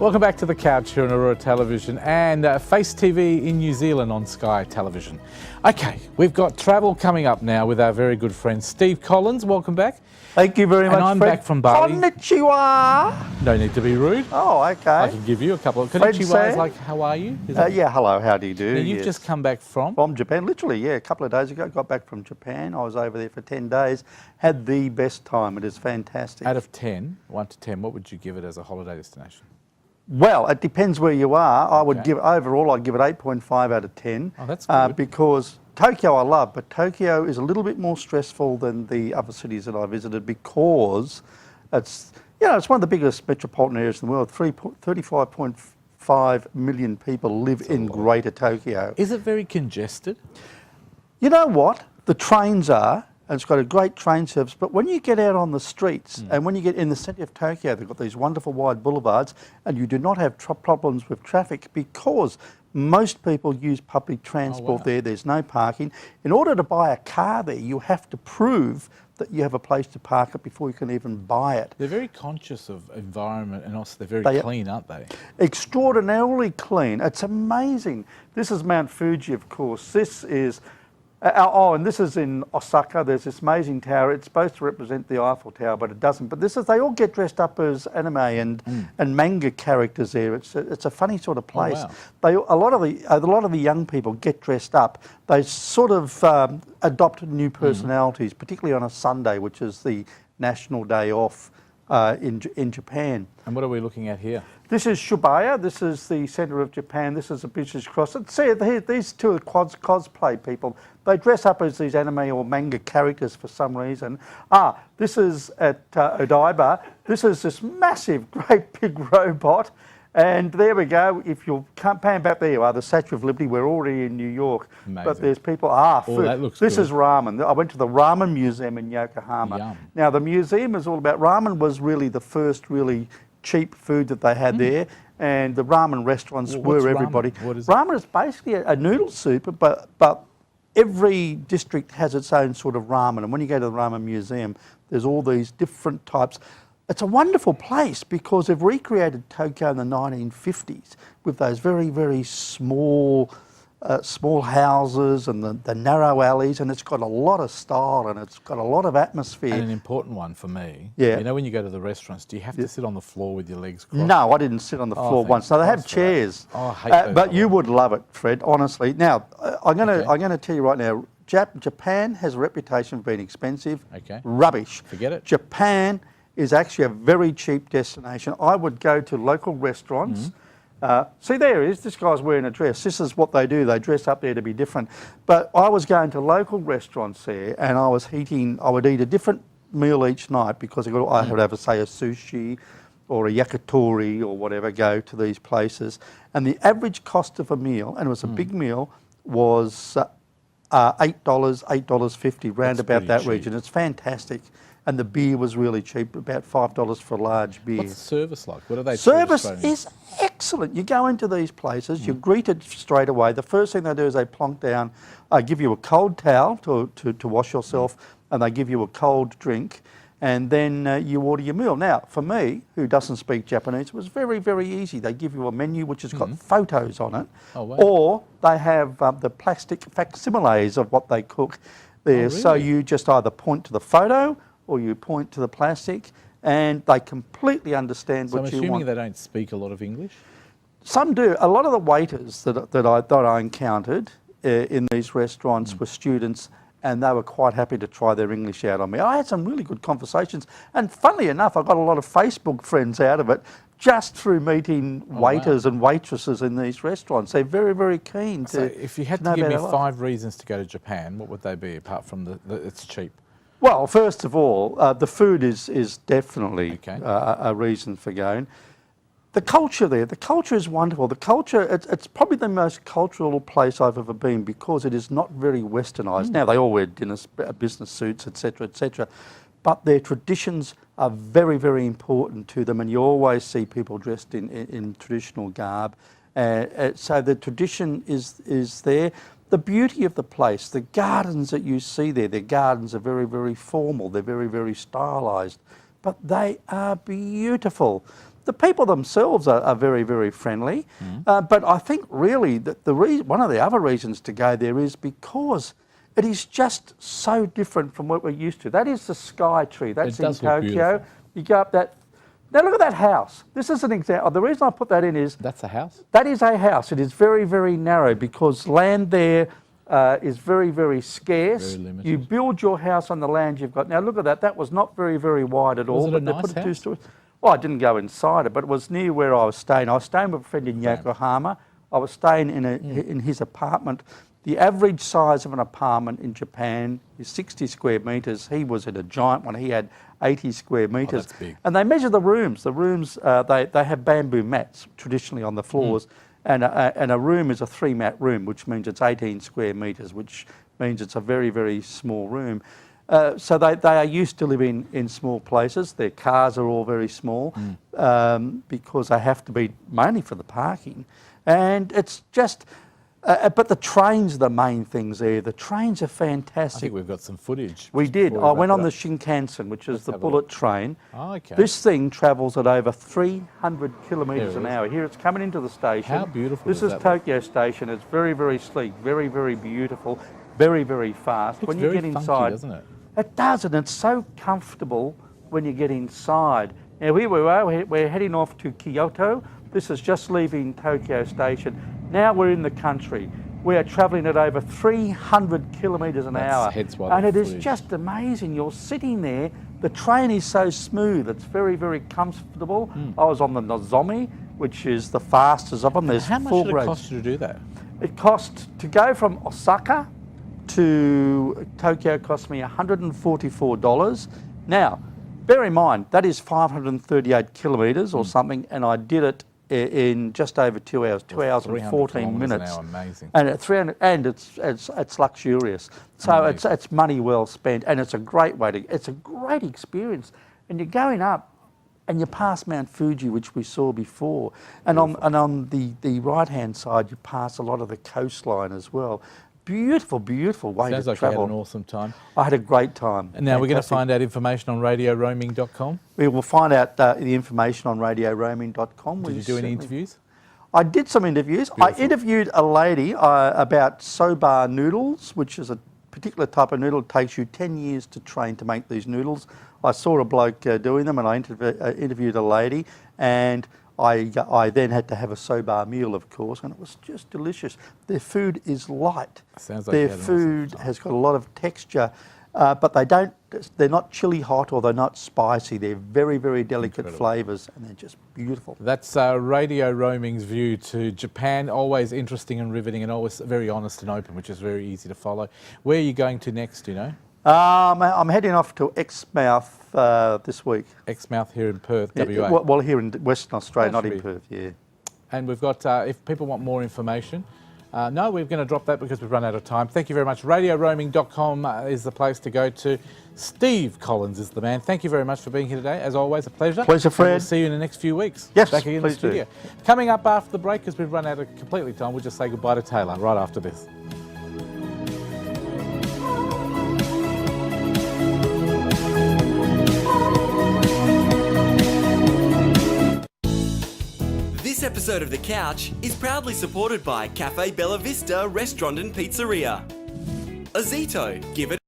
Welcome back to The Couch here on Aurora Television and Face TV in New Zealand on Sky Television. Okay, we've got travel coming up now with our very good friend Steve Collins. Welcome back. Thank you very much, I'm Fred. back from Bali. Konnichiwa. No need to be rude. Oh, okay. I can give you a couple of konnichiwas, like how are you? Yeah, hello, how do you do? Now, you've just come back from Japan, literally, yeah, a couple of days ago. Got back from Japan. I was over there for 10 days. Had the best time. It is fantastic. Out of 10, 1 to 10, what would you give it as a holiday destination? Well, it depends where you are. I would give, overall, I'd give it 8.5 out of 10. Oh, that's good. Because Tokyo I love, but Tokyo is a little bit more stressful than the other cities that I visited because it's, you know, it's one of the biggest metropolitan areas in the world. 35.5 million people live in Greater Tokyo. Is it very congested? You know what? The trains are, and it's got a great train service, but when you get out on the streets and when you get in the centre of Tokyo, they've got these wonderful wide boulevards and you do not have problems with traffic because most people use public transport there. There's no parking. In order to buy a car there, you have to prove that you have a place to park it before you can even buy it. They're very conscious of environment and also they're very clean, aren't they? Extraordinarily clean. It's amazing. This is Mount Fuji, of course. This is... and this is in Osaka. There's this amazing tower. It's supposed to represent the Eiffel Tower, but it doesn't. But this is, they all get dressed up as anime and manga characters there. It's a funny sort of place. Oh, wow. A lot of the young people get dressed up. They sort of adopt new personalities, particularly on a Sunday, which is the national day off in Japan. And what are we looking at here? This is Shibuya. This is the centre of Japan. This is a business cross. See, these two are cosplay people. They dress up as these anime or manga characters for some reason. This is at Odaiba. This is this massive, great big robot. And there we go. If you'll pan back, there you are, the Statue of Liberty. We're already in New York. Amazing. But there's people, food. That looks This good. is ramen. I went to the Ramen Museum in Yokohama. Yum. Now, the museum is all about, ramen was really the first really cheap food that they had there. And the ramen restaurants were everybody. Ramen? What is Ramen is basically a noodle soup, but every district has its own sort of ramen. And when you go to the Ramen Museum, there's all these different types. It's a wonderful place because they've recreated Tokyo in the 1950s with those very, very small houses and the narrow alleys, and it's got a lot of style and it's got a lot of atmosphere. And an important one for me, Yeah. you know when you go to the restaurants, do you have to sit on the floor with your legs crossed? No, I didn't sit on the floor once. No, they have chairs. Oh, I hate those but you would love it, Fred, honestly. Now, I'm going to tell you right now, Japan has a reputation for being expensive. Okay. Rubbish. Forget it. Japan is actually a very cheap destination. I would go to local restaurants. See, there he is. This guy's wearing a dress. This is what they do. They dress up there to be different. But I was going to local restaurants there, and I would eat a different meal each night because I would have, say, a sushi or a yakitori or whatever, go to these places. And the average cost of a meal, and it was a big meal, was $8, $8.50, round about that region. It's fantastic. And the beer was really cheap, about $5 for a large beer. What's the service like? What are they? Service is excellent. You go into these places, you're greeted straight away. The first thing they do is they plonk down, give you a cold towel to wash yourself, and they give you a cold drink, and then you order your meal. Now, for me, who doesn't speak Japanese, it was very, very easy. They give you a menu which has got photos on it, or they have the plastic facsimiles of what they cook there. Oh, really? So you just either point to the photo or you point to the plastic, and they completely understand what you want. So I'm assuming they don't speak a lot of English? Some do. A lot of the waiters that I encountered in these restaurants were students, and they were quite happy to try their English out on me. I had some really good conversations, and funnily enough, I got a lot of Facebook friends out of it just through meeting waiters and waitresses in these restaurants. They're very, very keen to. So if you had to give me 5 reasons to go to Japan, what would they be, apart from it's cheap? Well, first of all, the food is definitely a reason for going. The culture there, the culture is wonderful. The culture, it's probably the most cultural place I've ever been because it is not very westernised. Now, they all wear business suits, etc., but their traditions are very, very important to them, and you always see people dressed in traditional garb. So the tradition is there. The beauty of the place, the gardens that you see there, their gardens are very, very formal. They're very, very stylised, but they are beautiful. The people themselves are very, very friendly. But I think really that one of the other reasons to go there is because it is just so different from what we're used to. That is the Sky Tree. That's in Tokyo. You go up that. Now look at that house. This is an example. The reason I put that in is... That's a house? That is a house. It is very, very narrow because land there is very, very scarce. Very limited. You build your house on the land you've got. Now look at that. That was not very, very wide at all. Was it a nice house? 2 stories. Well, I didn't go inside it, but it was near where I was staying. I was staying with a friend in Yokohama. I was staying in his apartment. The average size of an apartment in Japan is 60 square metres. He was in a giant one. He had 80 square metres. That's big. And they measure the rooms. The rooms, they have bamboo mats traditionally on the floors. And a room is a 3-mat room, which means it's 18 square metres, which means it's a very, very small room. So they are used to living in small places. Their cars are all very small because they have to be mainly for the parking. And it's just... but the trains are the main things there. The trains are fantastic. I think we've got some footage. We did. I went on the Shinkansen, which is the bullet train. Oh, okay. This thing travels at over 300 kilometres an hour. Here it's coming into the station. How beautiful is that? This is Tokyo Station. It's very, very sleek, very, very beautiful, very, very fast. Looks when you very get inside, funky, doesn't it? It does, and it's so comfortable when you get inside. Now here we are. We're heading off to Kyoto. This is just leaving Tokyo Station. Now we're in the country. We are travelling at over 300 kilometres an hour. And it is just amazing. You're sitting there. The train is so smooth. It's very, very comfortable. I was on the Nozomi, which is the fastest of them. There's How much did it cost you to do that? It cost, to go from Osaka to Tokyo, cost me $144. Now, bear in mind, that is 538 kilometres or something, and I did it in just over 2 hours, 2 hours and 14 minutes. An hour, amazing. And at 300, and it's luxurious. So it's money well spent, and it's a great it's a great experience. And you're going up, and you pass Mount Fuji, which we saw before, and on the right hand side you pass a lot of the coastline as well. Beautiful, beautiful way to travel. Sounds like you had an awesome time. I had a great time. And now we're going to find out information on radioroaming.com. We will find out the information on radioroaming.com. Did you do any interviews? I did some interviews. Beautiful. I interviewed a lady about soba noodles, which is a particular type of noodle. It takes you 10 years to train to make these noodles. I saw a bloke doing them, and I interviewed a lady, and I then had to have a soba meal, of course, and it was just delicious. Their food is light. Sounds like their food has got a lot of texture, but they're not chili hot or they're not spicy. They're very, very delicate flavours, and they're just beautiful. That's Radio Roaming's view to Japan. Always interesting and riveting, and always very honest and open, which is very easy to follow. Where are you going to next, do you know? I'm heading off to Exmouth this week. Exmouth here in Perth, WA? Well, here in Western Australia, not in Perth, yeah. And we've got, if people want more information, no, we're going to drop that because we've run out of time. Thank you very much. RadioRoaming.com is the place to go to. Steve Collins is the man. Thank you very much for being here today. As always, a pleasure. Pleasure, Fred. And we'll see you in the next few weeks. Yes, back again in the studio. Coming up after the break, because we've run out of completely time, we'll just say goodbye to Taylor right after this. This episode of The Couch is proudly supported by Cafe Bella Vista Restaurant and Pizzeria. Azito, give it